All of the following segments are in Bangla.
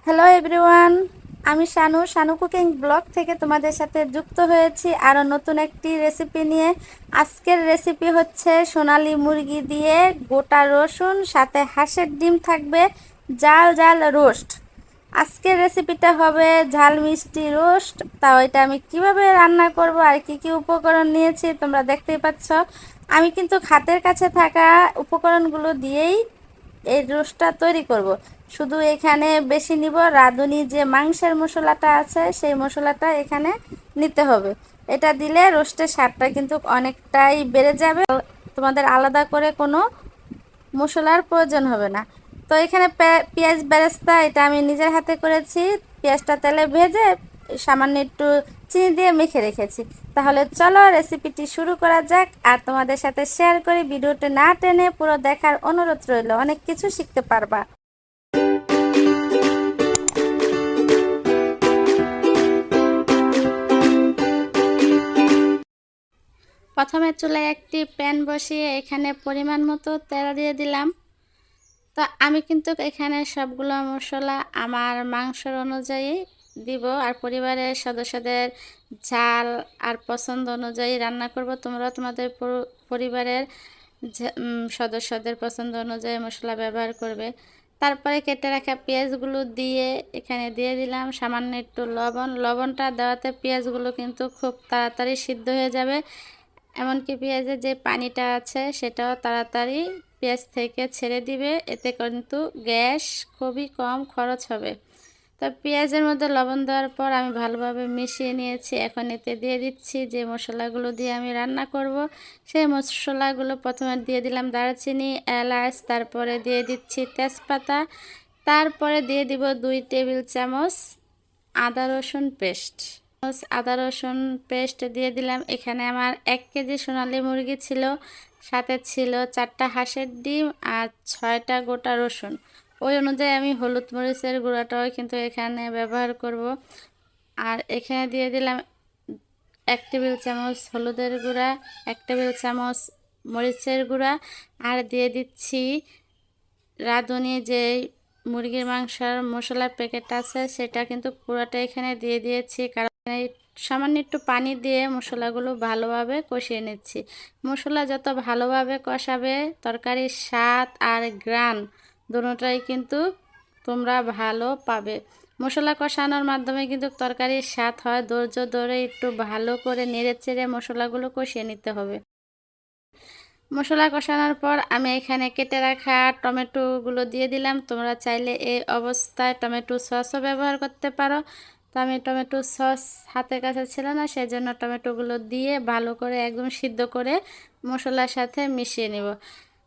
হ্যালো এভরিওয়ান, আমি শানু শানু কুকিং ব্লগ থেকে তোমাদের সাথে যুক্ত হয়েছি আরও নতুন একটি রেসিপি নিয়ে। আজকের রেসিপি হচ্ছে সোনালী মুরগি দিয়ে গোটা রসুন, সাথে হাঁসের ডিম থাকবে, জাল জাল রোস্ট। আজকের রেসিপিটা হবে ঝাল মিষ্টি রোস্ট। তাও এটা আমি কিভাবে রান্না করব আর কি কি উপকরণ নিয়েছি তোমরা দেখতেই পাচ্ছ। আমি কিন্তু হাতের কাছে থাকা উপকরণগুলো দিয়েই এই রোস্টটা তৈরি করব। শুধু এখানে বেশি নিব রাঁধুনি যে মাংসের মশলাটা আছে সেই মশলাটা এখানে নিতে হবে। এটা দিলে রোস্টের স্বাদটা কিন্তু অনেকটাই বেড়ে যাবে। তোমাদের আলাদা করে কোনো মশলার প্রয়োজন হবে না। তো এখানে পেঁয়াজ বেরেস্তা এটা আমি নিজের হাতে করেছি। পেঁয়াজটা তেলে ভেজে সামান্য একটু চিনি দিয়ে মেখে রেখেছি। তাহলে চলো রেসিপিটি শুরু করা যাক, আর তোমাদের সাথে শেয়ার করি। ভিডিওটি না টেনে পুরো দেখার অনুরোধ রইল, অনেক কিছু শিখতে পারবা। প্রথমে চুলায় একটি প্যান বসিয়ে এখানে পরিমাণ মতো তেল দিয়ে দিলাম। তো আমি কিন্তু এখানে সবগুলো মশলা আমার মাংসের অনুযায়ী দিব, আর পরিবারের সদস্যদের ঝাল আর পছন্দ অনুযায়ী রান্না করব। তোমরা তোমাদের পরিবারের সদস্যদের পছন্দ অনুযায়ী মশলা ব্যবহার করবে। তারপরে কেটে রাখা পেঁয়াজগুলো দিয়ে এখানে দিয়ে দিলাম সামান্য একটু লবণ। লবণটা দেওয়াতে পেঁয়াজগুলো কিন্তু খুব তাড়াতাড়ি সিদ্ধ হয়ে যাবে, এমনকি পেঁয়াজের যে পানিটা আছে সেটাও তাড়াতাড়ি পেঁয়াজ থেকে ছেড়ে দিবে। এতে কিন্তু গ্যাস খুবই কম খরচ হবে। তো পেঁয়াজের মধ্যে লবণ দেওয়ার পর আমি ভালোভাবে মিশিয়ে নিয়েছি। এখন এতে দিয়ে দিচ্ছি যে মশলাগুলো দিয়ে আমি রান্না করব সেই মশলাগুলো। প্রথমে দিয়ে দিলাম দারচিনি, এলাচ, তারপরে দিয়ে দিচ্ছি তেজপাতা, তারপরে দিয়ে দিব 2 টেবিল চামচ আদা রসুন পেস্ট। আদা রসুন পেস্ট দিয়ে দিলাম। এখানে আমার 1 কেজি সোনালী মুরগি ছিল, সাথে ছিল 4টা হাঁসের ডিম আর 6টা গোটা রসুন। ওই অনুযায়ী আমি হলুদ মরিচের গুঁড়াটাও কিন্তু এখানে ব্যবহার করব। আর এখানে দিয়ে দিলাম 1 টেবিল চামচ হলুদের গুঁড়া, 1 টেবিল চামচ মরিচের গুঁড়া, আর দিয়ে দিচ্ছি রাঁধুনি যে মুরগির মাংসের মশলার প্যাকেট আছে সেটা কিন্তু পুরোটা এখানে দিয়ে দিয়েছি, কারণ সামান্য একটু পানি দিয়ে মশলাগুলো ভালোভাবে কষিয়ে নিচ্ছি। মশলা যত ভালোভাবে কষাবে তরকারির স্বাদ আর ঘ্রাণ দুটোটাই কিন্তু তোমরা ভালো পাবে। মশলা কষানোর মাধ্যমে কিন্তু তরকারির স্বাদ হয়। ধৈর্য ধরে একটু ভালো করে নেড়ে চেড়ে মশলাগুলো কষিয়ে নিতে হবে। মশলা কষানোর পর আমি এখানে কেটে রাখা টমেটোগুলো দিয়ে দিলাম। তোমরা চাইলে এই অবস্থায় টমেটো সসও ব্যবহার করতে পারো। তো আমি টমেটো সস হাতের কাছে ছিল না, সেজন্য টমেটোগুলো দিয়ে ভালো করে একদম সিদ্ধ করে মশলার সাথে মিশিয়ে নিব।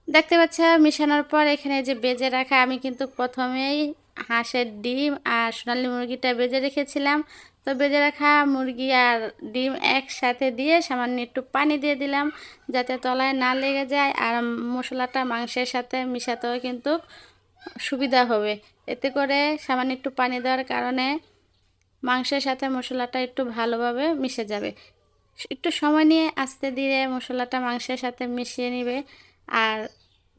দেখতে পাচ্ছ মিশানোর পর এখানে যে বেজে রাখা, আমি কিন্তু প্রথমেই হাঁসের ডিম আর সোনালী মুরগিটা বেজে রেখেছিলাম। তো বেজে রাখা মুরগি আর ডিম একসাথে দিয়ে সামান্য একটু পানি দিয়ে দিলাম, যাতে তলায় না লেগে যায়, আর মশলাটা মাংসের সাথে মিশাতেও কিন্তু সুবিধা হবে। এতে করে সামান্য একটু পানি দেওয়ার কারণে মাংসের সাথে মশলাটা একটু ভালোভাবে মিশে যাবে। একটু সময় নিয়ে আস্তে ধীরে মশলাটা মাংসের সাথে মিশিয়ে নিবে। আর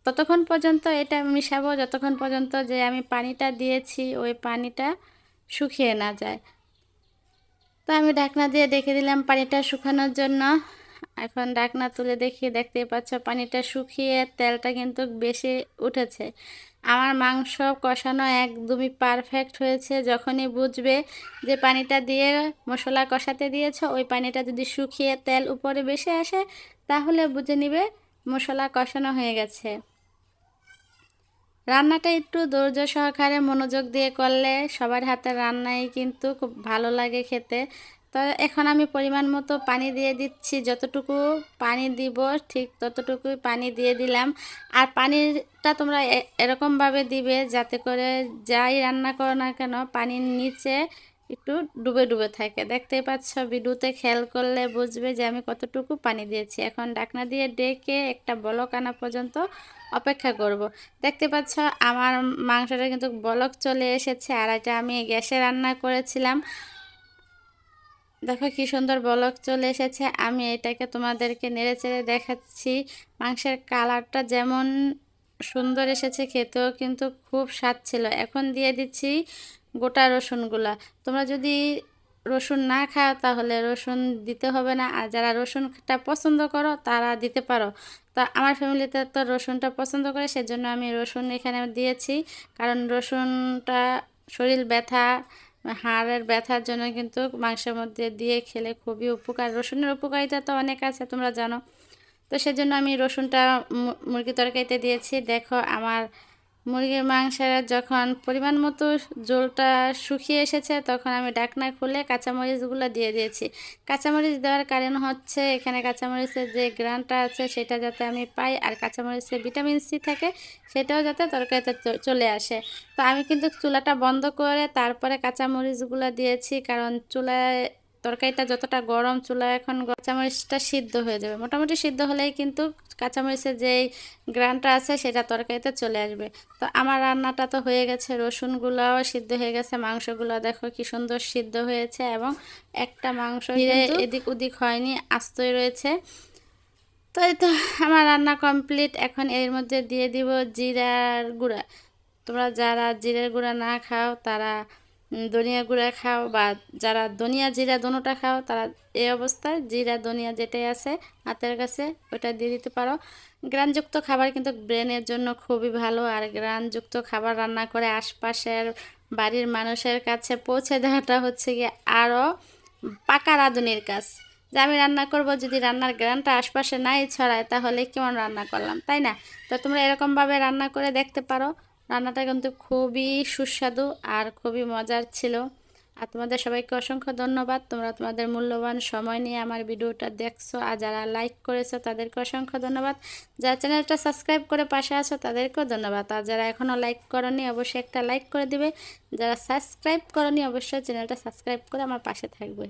ততক্ষণ পর্যন্ত এটা মিশাবো যতক্ষণ পর্যন্ত যে আমি পানিটা দিয়েছি ওই পানিটা শুকিয়ে না যায়। তো আমি ঢাকনা দিয়ে রেখে দিলাম পানিটা শুকানোর জন্য। এখন ঢাকনা তুলে দেখি, দেখতেই পাচ্ছ পানিটা শুকিয়ে তেলটা কিন্তু বেশি উঠেছে। আমার মাংস কষানো একদমই পারফেক্ট হয়েছে। যখনই বুঝবে যে পানিটা দিয়ে মশলা কষাতে দিয়েছো ওই পানিটা যদি শুকিয়ে তেল উপরে বেশি আসে, তাহলে বুঝে নিবে মশলা কষানো হয়ে গেছে। রান্নাটা একটু ধৈর্য সহকারে মনোযোগ দিয়ে করলে সবার হাতের রান্নাই কিন্তু খুব ভালো লাগে খেতে। তো এখন আমি পরিমাণ মতো পানি দিয়ে দিচ্ছি, যতটুকু পানি দিব ঠিক ততটুকুই পানি দিয়ে দিলাম। আর পানিটা তোমরা এরকমভাবে দিবে যাতে করে যাই রান্না করো না কেন পানির নিচে একটু ডুবে ডুবে থাকে। দেখতেই পাচ্ছ, ভিডিওতে খেয়াল করলে বুঝবে যে আমি কতটুকু পানি দিয়েছি। এখন ঢাকনা দিয়ে ডেকে একটা বলক আনা পর্যন্ত অপেক্ষা করব। দেখতে পাচ্ছ আমার মাংসটা কিন্তু বলক চলে এসেছে, আর এটা আমি গ্যাসে রান্না করেছিলাম। দেখো কি সুন্দর বলক চলে এসেছে। আমি এটাকে তোমাদেরকে নেড়ে চেড়ে দেখাচ্ছি। মাংসের কালারটা যেমন সুন্দর এসেছে, খেতেও কিন্তু খুব স্বাদ ছিল। এখন দিয়ে দিচ্ছি গোটা রসুনগুলা। তোমরা যদি রসুন না খাও তাহলে রসুন দিতে হবে না, আর যারা রসুনটা পছন্দ করো তারা দিতে পারো। তো আমার ফ্যামিলিতে তো রসুনটা পছন্দ করে, সেজন্য আমি রসুন এখানে দিয়েছি। কারণ রসুনটা শরীর ব্যথা, হাড়ের ব্যথার জন্য কিন্তু মাংসের মধ্যে দিয়ে খেলে খুবই উপকার। রসুনের উপকারিতা তো অনেক আছে, তোমরা জানো। তো সেজন্য আমি রসুনটা মুরগি তরকারিতে দিয়েছি। দেখো আমার মুরগির মাংসের যখন পরিমাণ মতো ঝোলটা শুকিয়ে এসেছে, তখন আমি ঢাকনা খুলে কাঁচামরিচগুলো দিয়ে দিয়েছি। কাঁচামরিচ দেওয়ার কারণ হচ্ছে এখানে কাঁচামরিচের যে গ্রানটা আছে সেটা যাতে আমি পাই, আর কাঁচামরিচে ভিটামিন সি থাকে, সেটাও যাতে তরকারিতে চলে আসে। তো আমি কিন্তু চুলাটা বন্ধ করে তারপরে কাঁচামরিচগুলো দিয়েছি, কারণ চুলায় তরকারিটা যতটা গরম, চুলায় এখন কাঁচামরিচটা সিদ্ধ হয়ে যাবে। মোটামুটি সিদ্ধ হলেই কিন্তু কাঁচামরিচের যেই গ্রানটা আছে সেটা তরকারিতে চলে আসবে। তো আমার রান্নাটা তো হয়ে গেছে, রসুনগুলোও সিদ্ধ হয়ে গেছে, মাংসগুলো দেখো কি সুন্দর সিদ্ধ হয়েছে, এবং একটা মাংস এদিক ওদিক হয়নি, আস্তই রয়েছে। তো এই তো আমার রান্না কমপ্লিট। এখন এর মধ্যে দিয়ে দিব জিরার গুঁড়া। তোমরা যারা জিরার গুঁড়া না খাও তারা ধনিয়া গুঁড়া খাও, বা যারা ধনিয়া জিরা দোনোটা খাও তারা এই অবস্থায় জিরা ধনিয়া যেটাই আছে হাতের কাছে ওটা দিয়ে দিতে পারো। গ্রানযুক্ত খাবার কিন্তু ব্রেনের জন্য খুবই ভালো, আর গ্রানযুক্ত খাবার রান্না করে আশপাশের বাড়ির মানুষের কাছে পৌঁছে দেওয়াটা হচ্ছে গিয়ে আরও পাকা রাঁধুনির কাজ। যে আমি রান্না করব, যদি রান্নার গ্রানটা আশপাশে নাই ছড়ায় তাহলে কেমন রান্না করলাম, তাই না? তো তোমরা এরকমভাবে রান্না করে দেখতে পারো। রান্নাটা কিন্তু খুবই সুস্বাদু আর খুবই মজার ছিল। আর তোমাদের সবাইকে অসংখ্য ধন্যবাদ, তোমরা তোমাদের মূল্যবান সময় নিয়ে আমার ভিডিওটা দেখছো। আর যারা লাইক করেছো তাদেরকে অসংখ্য ধন্যবাদ। যারা চ্যানেলটা সাবস্ক্রাইব করে পাশে আছো তাদেরকেও ধন্যবাদ। আর যারা এখনও লাইক করোনি অবশ্যই একটা লাইক করে দিবে। যারা সাবস্ক্রাইব করোনি অবশ্যই চ্যানেলটা সাবস্ক্রাইব করে আমার পাশে থাকবে।